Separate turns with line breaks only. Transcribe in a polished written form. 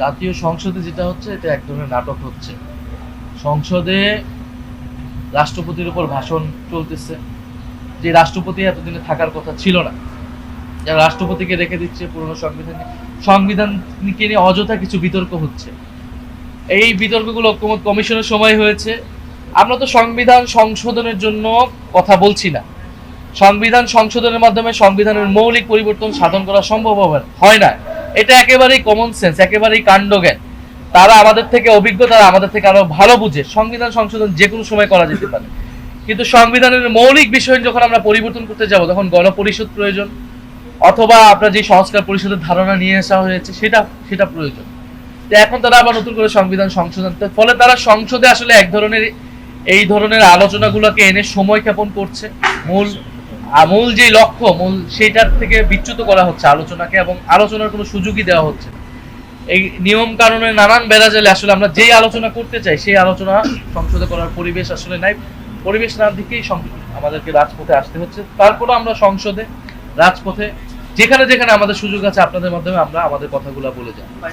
জাতীয় সংসদে যেটা হচ্ছে এটা এক ধরনের নাটক হচ্ছে। সংসদে রাষ্ট্রপতির উপর ভাষণ চলতেছে, যে রাষ্ট্রপতি এতদিনে থাকার কথা ছিল না, যারা রাষ্ট্রপতিকে রেখে দিচ্ছে পুরনো সংবিধানকে নিয়ে অযথা কিছু বিতর্ক হচ্ছে। এই বিতর্কগুলো ঐক্যমত কমিশনের সময় হয়েছে। আমরা তো সংবিধান সংশোধনের জন্য কথা বলছি না। সংবিধান সংশোধনের মাধ্যমে সংবিধানের মৌলিক পরিবর্তন সাধন করা সম্ভব হয় না। এটা একেবারেই কমন সেন্স, একেবারেই কাণ্ডজ্ঞান। তারা আমাদের থেকে অভিজ্ঞ, তারা আমাদের থেকে আরো ভালো বুঝে। সংবিধান সংশোধন যে কোনো সময় করা যেতে পারে, কিন্তু সংবিধানের মৌলিক বিষয় যখন আমরা পরিবর্তন করতে যাব তখন গণপরিষদ প্রয়োজন, অথবা আপনার যে সংস্কার পরিষদের ধারণা নিয়ে আসা হয়েছে সেটা প্রয়োজন। এখন তারা আবার নতুন করে সংবিধান সংশোধন, ফলে তারা সংসদে আসলে এক ধরনের এই ধরনের আলোচনাগুলোকে এনে সময় ক্ষেপণ করছে। মূল যে লক্ষ্য, সেটার থেকে বিচ্যুত করা হচ্ছে আলোচনাকে, এবং আলোচনার কোনো সুযোগই দেওয়া হচ্ছে না। এই নিয়ম কানুনের নানান বেড়াজালে আসলে আমরা যেই আলোচনা করতে চাই সেই আলোচনা সংসদে করার পরিবেশ আসলে নাই। পরিবেশ না দিকেই আমাদেরকে রাজপথে আসতে হচ্ছে। তারপরে আমরা সংসদে, রাজপথে, যেখানে যেখানে আমাদের সুযোগ আছে আপনাদের মাধ্যমে আমরা আমাদের কথাগুলো বলে যাই।